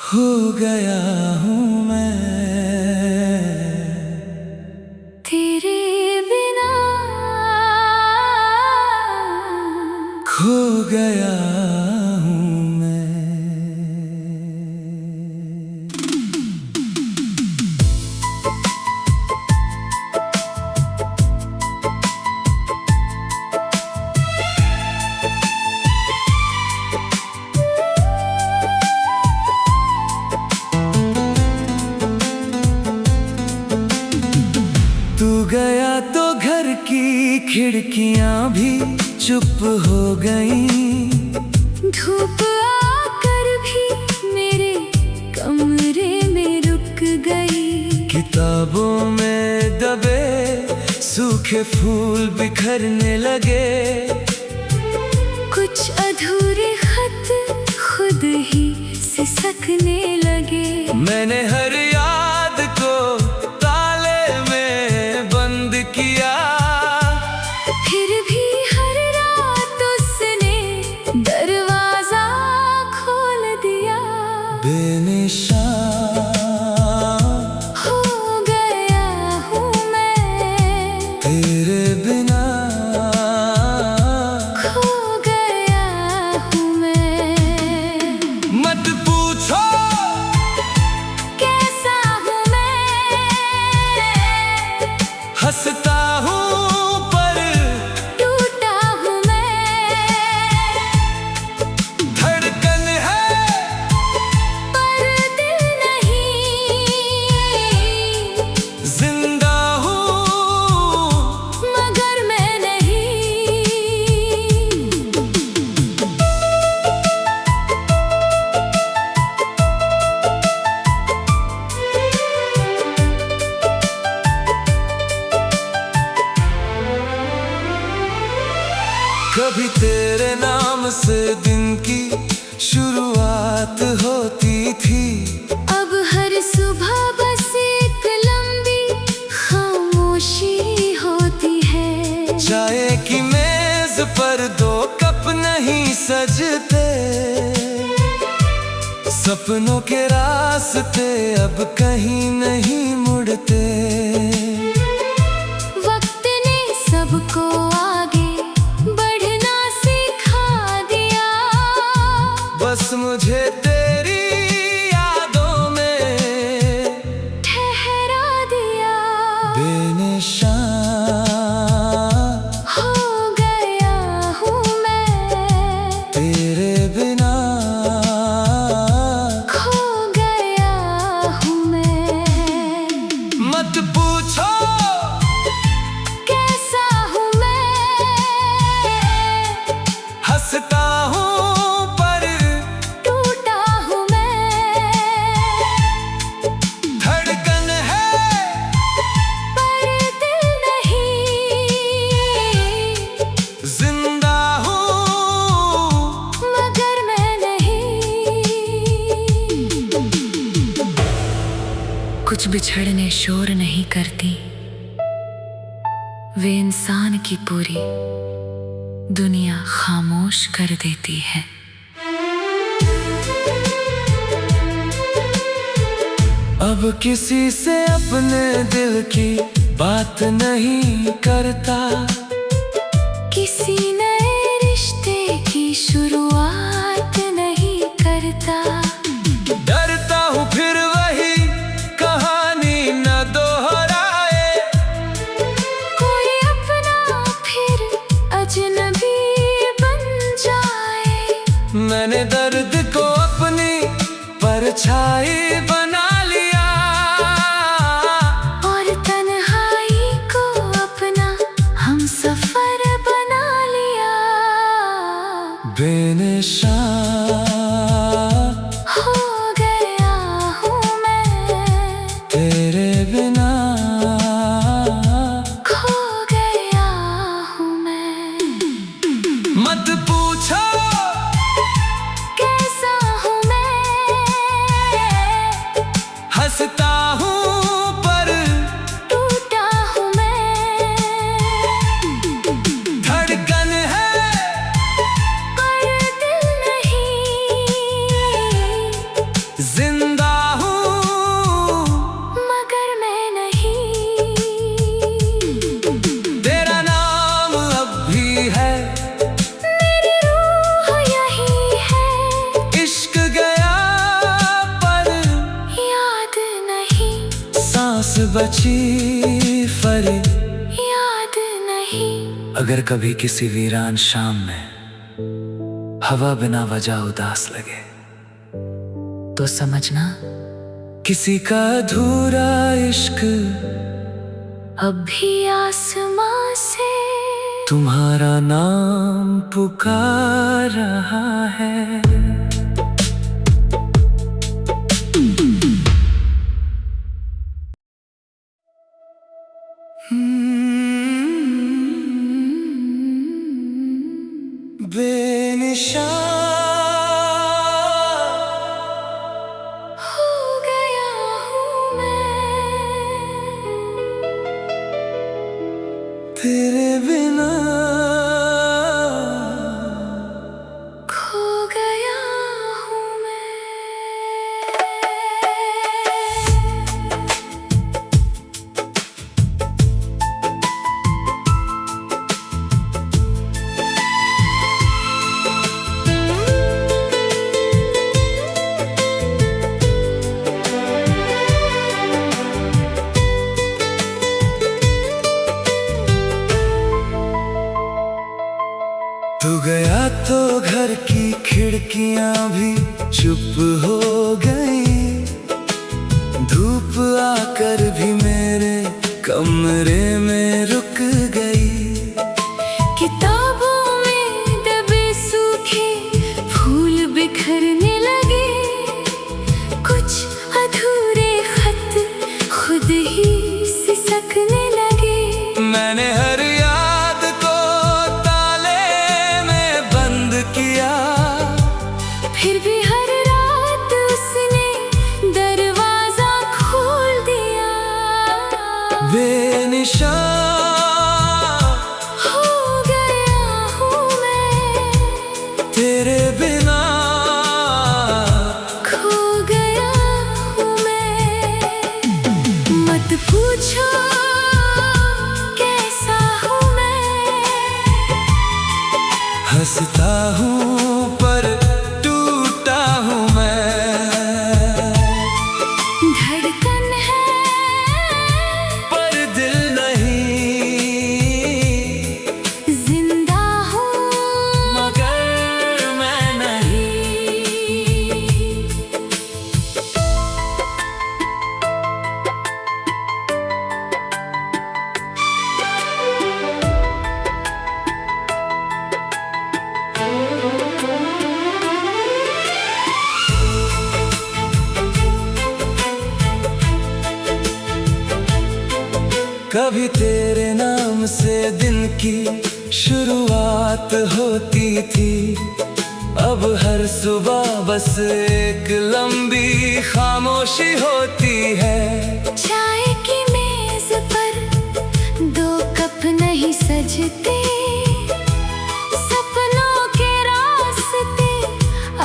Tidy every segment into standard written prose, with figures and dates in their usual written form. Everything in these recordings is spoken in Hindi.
हो गया हूँ मैं तेरे बिना, खो गया हूँ मैं। तू गया तो घर की खिड़कियां भी चुप हो गईं। धूप आकर भी मेरे कमरे में रुक गई। किताबों में दबे सूखे फूल बिखरने लगे। कुछ अधूरे खत खुद ही सिसकने लगे। मैंने हर याद को ताले में बंद किया, फिर भी हर रात उसने दरवाजा खोल दिया। बेनिशान हो गया हूँ मैं तेरे बिना, खो गया हूँ मैं। मत पूछो कैसा हूँ मैं, हंसता हूँ पर टूटा हूँ मैं। धड़कन है पर दिल नहीं, जिंदा हूँ मगर मैं नहीं। कभी तेरे नाम से दिन की शुरुआत होती थी। अब हर सुबह बस एक लंबी खामोशी होती है। चाय की मेज पर दो कप नहीं सजते। सपनों के रास्ते अब कहीं नहीं मुड़ते। वक्त ने सबको आगे बढ़ना सिखा दिया। बस मुझे तेरी यादों में ठहरा दिया। बेनिशान हो गया हूँ मैं तेरे बिना, खो गया हूँ मैं। मत पूछो कैसा हूँ मैं, हंसता हूँ पर टूटा हूँ मैं। धड़कन है पर दिल नहीं, जिंदा हूँ मगर मैं नहीं। कुछ बिछड़ने शोर नहीं करती, वे इंसान की पूरी दुनिया खामोश कर देती है। अब किसी से अपने दिल की बात नहीं करता। किसी नए रिश्ते की शुरुआत नहीं करता। डरता हूँ फिर वही कहानी न दोहराए। कोई अपना फिर अजनबी बन जाए। मैंने दर्द को अपनी परछाई बना लिया। और तन्हाई को अपना हमसफर बना लिया। बेनिशान हो गया हूँ मैं तेरे बिना, खो गया हूँ मैं। मत पूछो कैसा हूँ मैं, बची फरे याद नहीं। अगर कभी किसी वीरान शाम में हवा बिना वजह उदास लगे तो समझना किसी का अधूरा इश्क अब भी आसमां से तुम्हारा नाम पुकार रहा है। बेनिशान हो गया हूँ मैं तेरे बिना, खो गया हूँ मैं। तू गया तो घर की खिड़कियां भी चुप हो गई, धूप आकर भी मेरे कमरे में रुक गई। किताबों में दबे सूखे फूल बिखरने लगे, कुछ अधूरे खत खुद ही सिसकने लगे। मैंने हर याद को ताले में बंद किया, फिर भी हर रात उसने दरवाजा खोल दिया। बेनिशान हो गया हूँ मैं तेरे बिना, खो गया हूँ मैं। मत पूछो कैसा हूँ मैं, हंसता हूँ पर टूटा हूँ मैं। धड़कन है पर दिल नहीं, जिंदा हूँ मगर मैं नहीं। कभी तेरे नाम से दिन की शुरुआत होती थी, अब हर सुबह बस एक लंबी खामोशी होती है। चाय की मेज पर दो कप नहीं सजते, सपनों के रास्ते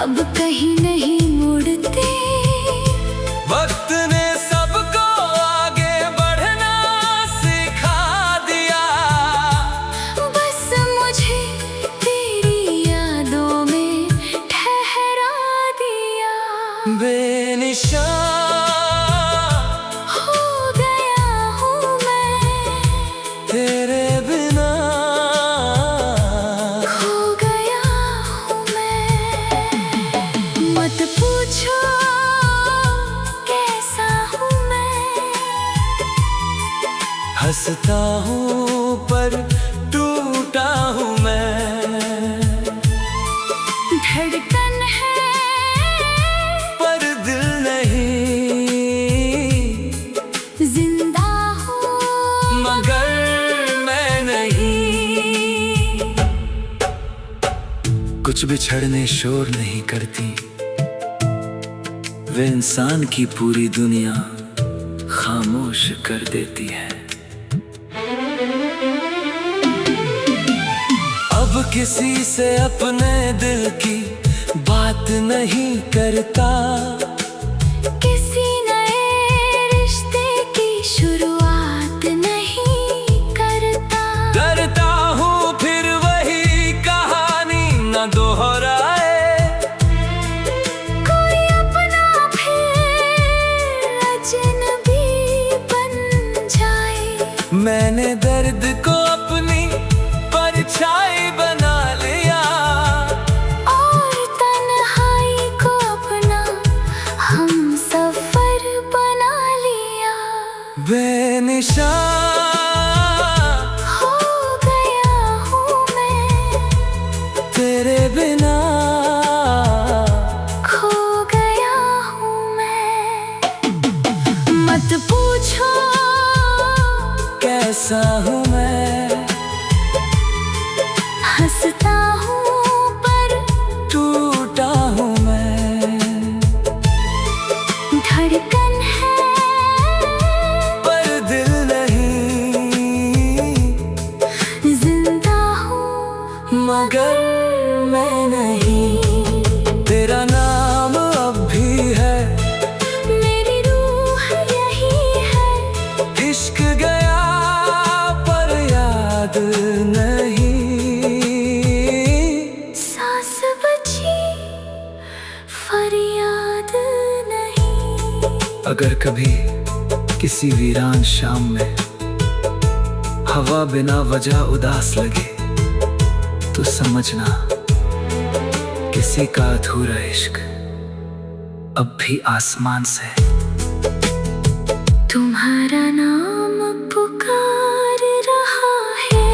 अब कहीं नहीं मुड़ते। वक्त ने सबको आगे बढ़ना सिखा दिया, बस मुझे तेरी यादों में ठहरा दिया। बेनिशान हो गया हूँ मैं तेरे बिना, खो गया हूँ मैं। मत पूछो कैसा हूँ मैं, हंसता हूँ पर टूटा हूँ मैं। धड़कन है पर दिल नहीं, जिंदा हूँ मगर मैं नहीं। कुछ बिछड़ने शोर नहीं करती, वे इंसान की पूरी दुनिया खामोश कर देती है। अब किसी से अपने दिल की बात नहीं करता, किसी नए रिश्ते की शुरुआत नहीं करता। डरता हूँ फिर वही कहानी न दोहराए, कोई अपना फिर अजनबी बन फरियाद नहीं। अगर कभी किसी वीरान शाम में हवा बिना वजह उदास लगे तो समझना किसी का अधूरा इश्क अब भी आसमान से तुम्हारा नाम पुकार रहा है।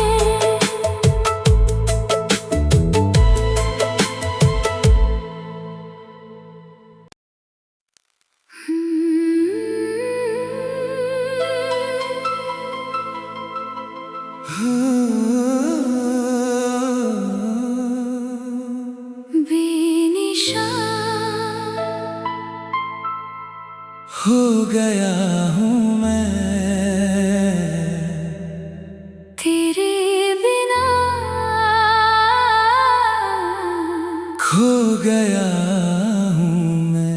बेनिशान हो गया हूँ मैं तेरे बिना, खो गया हूँ मैं।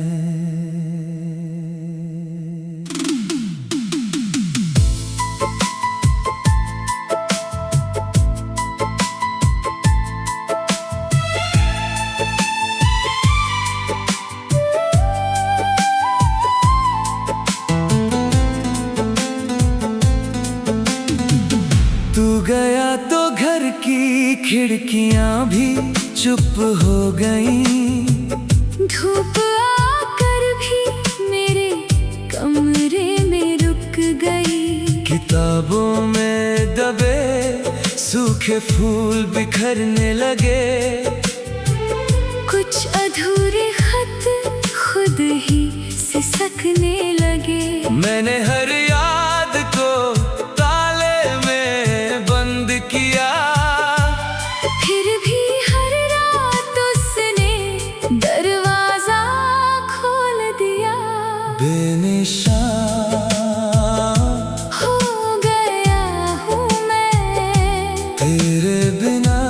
तू गया तो घर की खिड़कियां भी चुप हो गईं। धूप आकर भी मेरे कमरे में रुक गई। किताबों में दबे सूखे फूल बिखरने लगे। कुछ अधूरे खत खुद ही सिसकने लगे। मैंने हर याद को ताले में बंद किया, फिर भी हर रात उसने दरवाजा खोल दिया। बेनिशान हो गया हूँ मैं तेरे बिना,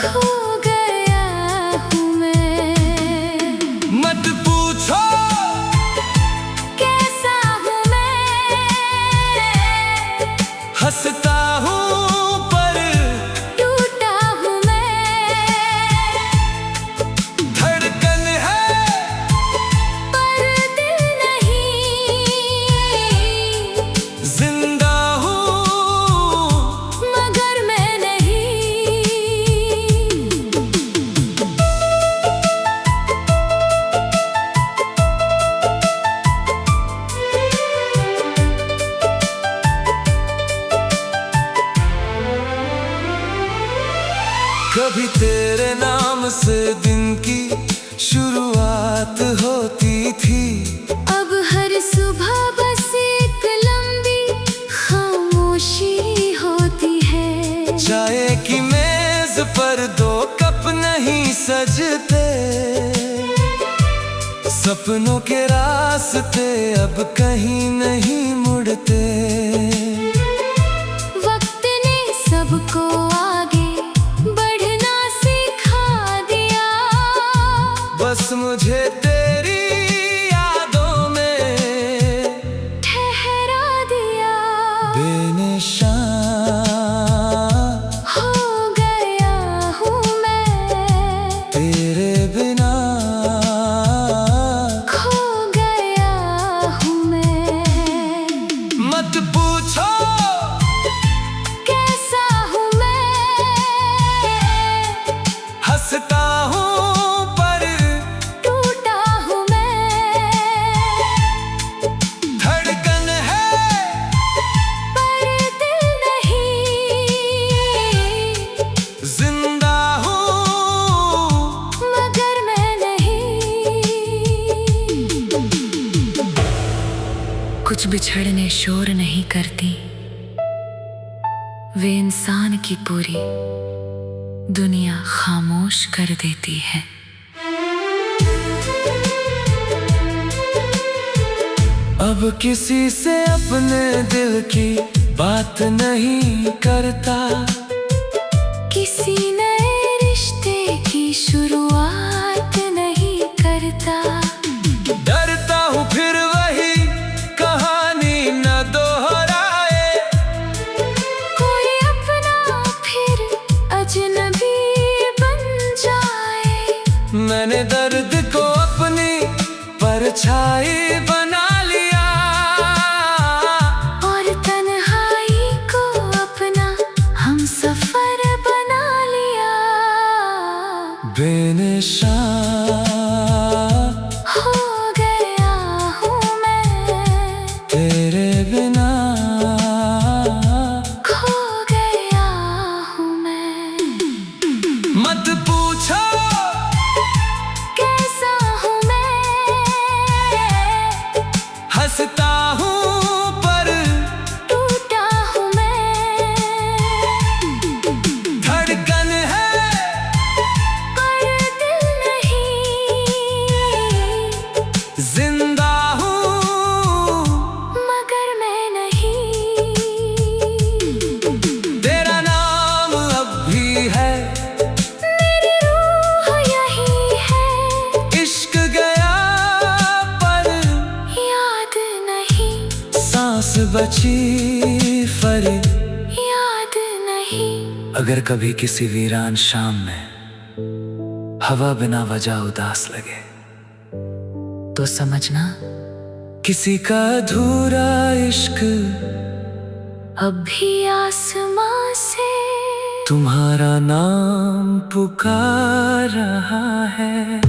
खो गया हूँ मैं। मत पूछो कैसा हूँ मैं, हंसता हूँ पर टूटा हूँ मैं। धड़कन है पर दिल नहीं, जिंदा हूँ मगर मैं नहीं। कभी तेरे नाम से दिन की शुरुआत होती थी। अब हर सुबह बस एक लंबी खामोशी होती है। चाय की मेज पर दो कप नहीं सजते। सपनों के रास्ते अब कहीं नहीं मुड़ते। वक्त ने सबको आगे बढ़ना सिखा दिया। बस मुझे तेरी यादों में ठहरा दिया। बेनिशान हो गया हूँ मैं तेरे बिना, खो गया हूँ मैं। मत पूछो कैसा हूँ मैं, हंसता हूँ पर टूटा हूँ मैं। धड़कन है पर दिल नहीं, जिंदा हूँ मगर मैं नहीं। कुछ बिछड़ने शोर नहीं करती, वे इंसान की पूरी दुनिया खामोश कर देती है। अब किसी से अपने दिल की बात नहीं करता। किसी नए रिश्ते की शुरुआत नहीं करता। डरता हूँ फिर वही कहानी न दोहराए। कोई अपना फिर अजनबी बन जाए। मैंने दर्द को अपनी परछाई बना लिया और तन्हाई को अपना हमसफर बना लिया। बेनिशान हो गया हूँ मैं तेरे बिना, खो गया हूँ मैं। मत पूछो कैसा हूँ मैं, हंसता हूँ पर टूटा हूँ मैं। धड़कन है पर दिल नहीं, जिंदा हूँ मगर मैं नहीं। तेरा नाम अब भी है, मेरी रूह यही है। इश्क गया पर याद नहीं, सांस बची फरी। याद नहीं। अगर कभी किसी वीरान शाम में हवा बिना वजह उदास लगे तो समझना किसी का अधूरा इश्क अब भी आसमां से तुम्हारा नाम पुकार रहा है।